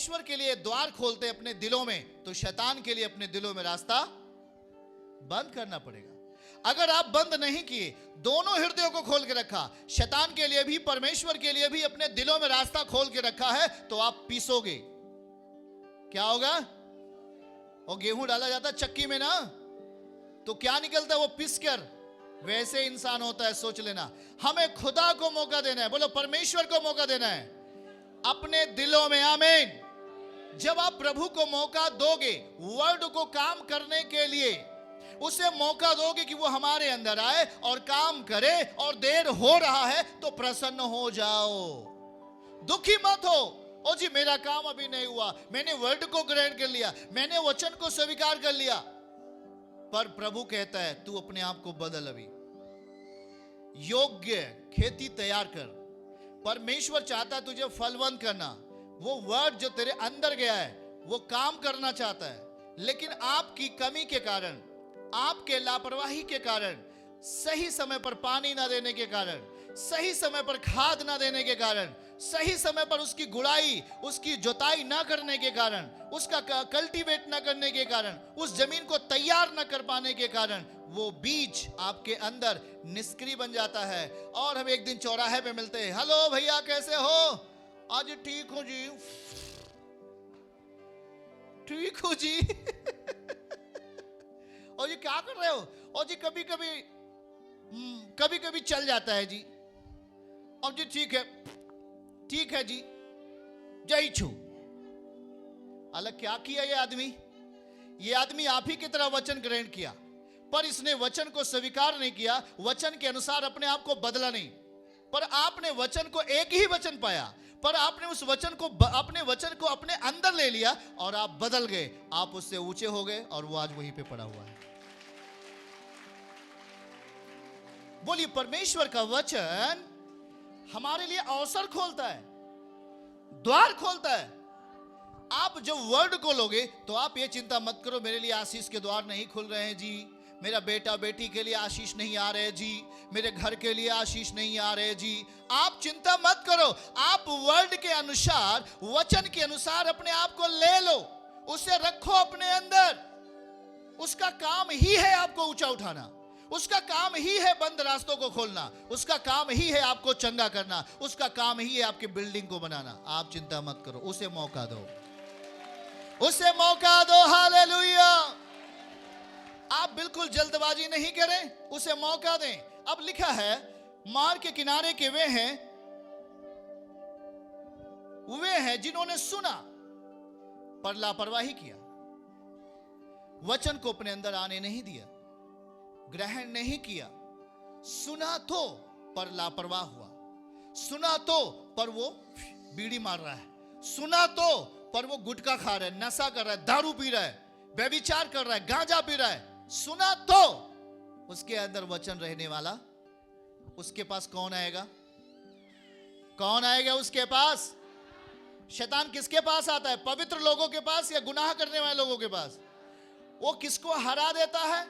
परमेश्वर के लिए द्वार खोलते अपने दिलों में, तो शैतान के लिए अपने दिलों में रास्ता बंद करना पड़ेगा। अगर आप बंद नहीं किए, दोनों हृदयों को खोल के रखा, शैतान के लिए भी परमेश्वर के लिए भी अपने दिलों में रास्ता खोल के रखा है, तो आप पीसोगे। क्या होगा? वो गेहूं डाला जाता चक्की में ना, तो क्या निकलता है? वो पिस कर। वैसे इंसान होता है, सोच लेना। हमें खुदा को मौका देना है, बोलो परमेश्वर को मौका देना है अपने दिलों में। आमीन। जब आप प्रभु को मौका दोगे वर्ड को काम करने के लिए, उसे मौका दोगे कि वो हमारे अंदर आए और काम करे, और देर हो रहा है तो प्रसन्न हो जाओ, दुखी मत हो। ओ जी मेरा काम अभी नहीं हुआ, मैंने वर्ड को ग्रहण कर लिया, मैंने वचन को स्वीकार कर लिया, पर प्रभु कहता है तू अपने आप को बदल, अभी योग्य खेती तैयार कर। परमेश्वर चाहता है तुझे फलवंत करना। वो वर्ड जो तेरे अंदर गया है वो काम करना चाहता है, लेकिन आपकी कमी के कारण, आपके लापरवाही के कारण, सही समय पर पानी ना देने के कारण, सही समय पर खाद ना देने के कारण, सही समय पर उसकी गुड़ाई, उसकी जोताई ना करने के कारण, उसका कल्टीवेट ना करने के कारण, उस जमीन को तैयार ना कर पाने के कारण वो बीज आपके अंदर निष्क्रिय बन जाता है। और हम एक दिन चौराहे पे मिलते हैं, हेलो भैया कैसे हो? आज ठीक हूं जी, ठीक हूं जी। और जी क्या कर रहे हो? और जी कभी कभी चल जाता है जी। अब जी ठीक है जी, जय छू। अलग क्या किया ये आदमी आप ही की तरह वचन ग्रहण किया, पर इसने वचन को स्वीकार नहीं किया, वचन के अनुसार अपने आप को बदला नहीं। पर आपने वचन को, एक ही वचन पाया, पर आपने उस वचन को, अपने वचन को अपने अंदर ले लिया और आप बदल गए, आप उससे ऊंचे हो गए और वो आज वहीं पे पड़ा हुआ है। बोलिए परमेश्वर का वचन हमारे लिए अवसर खोलता है, द्वार खोलता है। आप जब वर्ड को लोगे तो आप ये चिंता मत करो मेरे लिए आशीष के द्वार नहीं खुल रहे हैं जी, मेरा बेटा बेटी के लिए आशीष नहीं आ रहे जी, मेरे घर के लिए आशीष नहीं आ रहे जी। आप चिंता मत करो, आप वर्ड के अनुसार, वचन के अनुसार अपने आप को ले लो, उसे रखो अपने अंदर। उसका काम ही है आपको ऊंचा उठाना, उसका काम ही है बंद रास्तों को खोलना, उसका काम ही है आपको चंगा करना, उसका काम ही है आपकी बिल्डिंग को बनाना। आप चिंता मत करो, उसे मौका दो, उसे मौका दो। हालेलुया। आप बिल्कुल जल्दबाजी नहीं करें, उसे मौका दें। अब लिखा है मार्ग के किनारे के वे हैं जिन्होंने सुना पर लापरवाही किया, वचन को अपने अंदर आने नहीं दिया, ग्रहण नहीं किया। सुना तो पर लापरवाह हुआ, सुना तो पर वो बीड़ी मार रहा है, सुना तो पर वो गुटखा खा रहा है, नशा कर रहा है, दारू पी रहा है, व्यभिचार कर रहा है, गांजा पी रहा है। सुना तो उसके अंदर वचन रहने वाला, उसके पास कौन आएगा? कौन आएगा उसके पास? शैतान किसके पास आता है? पवित्र लोगों के पास या गुनाह करने वाले लोगों के पास? वो किसको हरा देता है?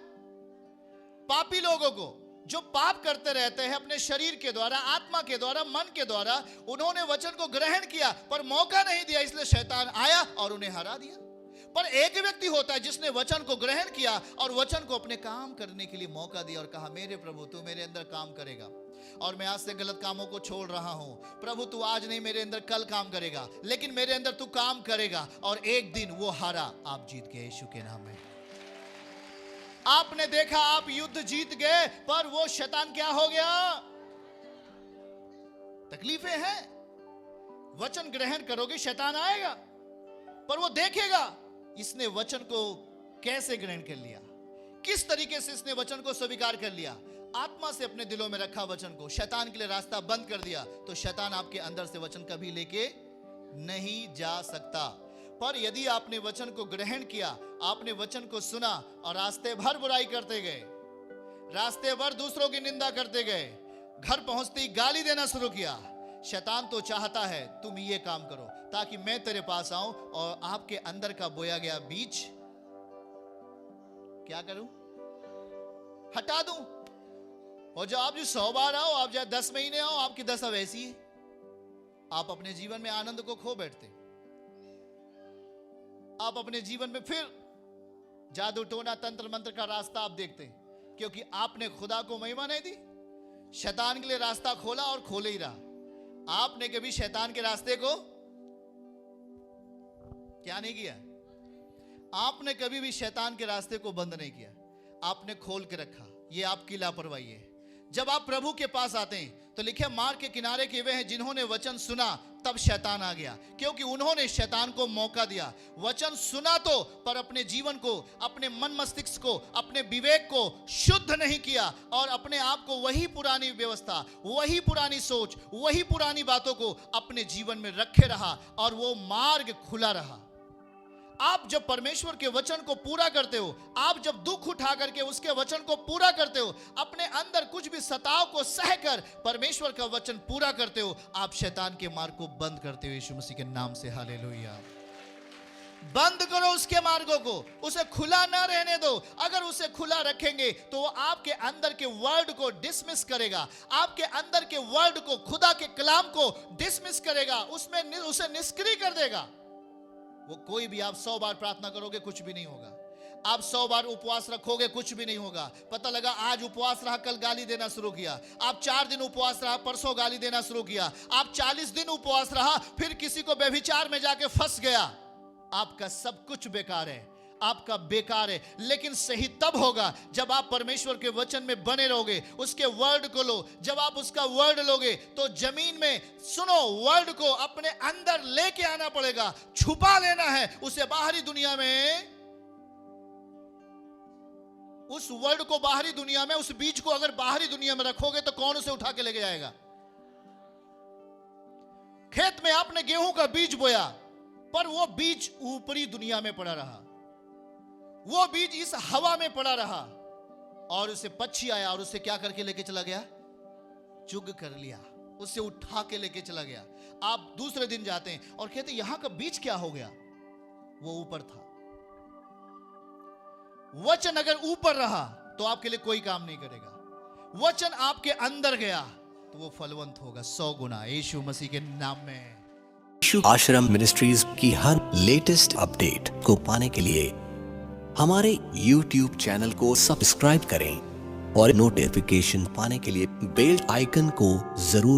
पापी लोगों को, जो पाप करते रहते हैं अपने शरीर के द्वारा, आत्मा के द्वारा, मन के द्वारा। उन्होंने वचन को ग्रहण किया पर मौका नहीं दिया, इसलिए शैतान आया और उन्हें हरा दिया। पर एक व्यक्ति होता है जिसने वचन को ग्रहण किया और वचन को अपने काम करने के लिए मौका दिया और कहा मेरे प्रभु तू मेरे अंदर काम करेगा, और मैं आज से गलत कामों को छोड़ रहा हूं। प्रभु तू आज नहीं मेरे अंदर कल काम करेगा, लेकिन मेरे अंदर तू काम करेगा। और एक दिन वो हारा, आप जीत गए यीशु के नाम में। आपने देखा आप युद्ध जीत गए, पर वो शैतान क्या हो गया? तकलीफें हैं। वचन ग्रहण करोगे शैतान आएगा, पर वो देखेगा इसने वचन को कैसे ग्रहण कर लिया, किस तरीके से इसने वचन को स्वीकार कर लिया। आत्मा से अपने दिलों में रखा वचन को, शैतान के लिए रास्ता बंद कर दिया, तो शैतान आपके अंदर से वचन कभी लेके नहीं जा सकता। पर यदि आपने वचन को ग्रहण किया, आपने वचन को सुना और रास्ते भर बुराई करते गए, रास्ते भर दूसरों की निंदा करते गए, घर पहुंचते ही गाली देना शुरू किया, शैतान तो चाहता है तुम ये काम करो ताकि मैं तेरे पास आऊं और आपके अंदर का बोया गया बीज क्या करूं? हटा दूं। और जो आप जो 100 बार आओ, आप चाहे 10 महीने आओ, आपकी दशा वैसी है। आप अपने जीवन में आनंद को खो बैठते। आप अपने जीवन में फिर जादू टोना तंत्र मंत्र का रास्ता आप देखते हैं, क्योंकि आपने खुदा को महिमा नहीं दी। शैतान के लिए रास्ता खोला और खोले ही रहा। आपने कभी शैतान के रास्ते को क्या नहीं किया? आपने कभी भी शैतान के रास्ते को बंद नहीं किया, आपने खोल के रखा। ये आपकी लापरवाही है। जब आप प्रभु के पास आते हैं तो लिखे, मार्ग के किनारे के वे हैं जिन्होंने वचन सुना तब शैतान आ गया, क्योंकि उन्होंने शैतान को मौका दिया। वचन सुना तो, पर अपने जीवन को, अपने मन मस्तिष्क को, अपने विवेक को शुद्ध नहीं किया और अपने आप को वही पुरानी व्यवस्था, वही पुरानी सोच, वही पुरानी बातों को अपने जीवन में रखे रहा और वो मार्ग खुला रहा। आप जब परमेश्वर के वचन को पूरा करते हो, आप जब दुख उठा करके उसके वचन को पूरा करते हो, अपने अंदर कुछ भी सताव को सहकर परमेश्वर का वचन पूरा करते हो, आप शैतान के मार्ग को बंद करते हो। यीशु मसीह के नाम से हालेलुया। बंद करो उसके मार्गों को, उसे खुला ना रहने दो। अगर उसे खुला रखेंगे तो वो आपके अंदर के वर्ड को डिसमिस करेगा, आपके अंदर के वर्ड को, खुदा के कलाम को डिसमिस करेगा, उसमें उसे निष्क्रिय कर देगा। वो कोई भी, आप 100 बार प्रार्थना करोगे कुछ भी नहीं होगा, आप 100 बार उपवास रखोगे कुछ भी नहीं होगा। पता लगा आज उपवास रहा, कल गाली देना शुरू किया। आप 4 दिन उपवास रहा, परसों गाली देना शुरू किया। आप 40 दिन उपवास रहा, फिर किसी को व्यभिचार में जाके फंस गया। आपका सब कुछ बेकार है, आपका बेकार है। लेकिन सही तब होगा जब आप परमेश्वर के वचन में बने रहोगे, उसके वर्ड को लो। जब आप उसका वर्ड लोगे तो जमीन में, सुनो, वर्ड को अपने अंदर लेके आना पड़ेगा, छुपा लेना है उसे बाहरी दुनिया में। उस वर्ड को बाहरी दुनिया में, उस बीज को अगर बाहरी दुनिया में रखोगे तो कौन उसे उठा के लेके जाएगा? खेत में आपने गेहूं का बीज बोया, पर वो बीज ऊपरी दुनिया में पड़ा रहा, वो बीज इस हवा में पड़ा रहा और उसे पक्षी आया और उसे क्या करके लेके चला गया? चुग कर लिया, उसे उठा के लेके चला गया। आप दूसरे दिन जाते हैं और कहते हैं यहां का बीज क्या हो गया? वो ऊपर था। वचन अगर ऊपर रहा तो आपके लिए कोई काम नहीं करेगा। वचन आपके अंदर गया तो वो फलवंत होगा 100 गुना, यीशु मसीह के नाम में। आश्रम मिनिस्ट्रीज की हर लेटेस्ट अपडेट को पाने के लिए हमारे YouTube चैनल को सब्सक्राइब करें और नोटिफिकेशन पाने के लिए बेल आइकन को जरूर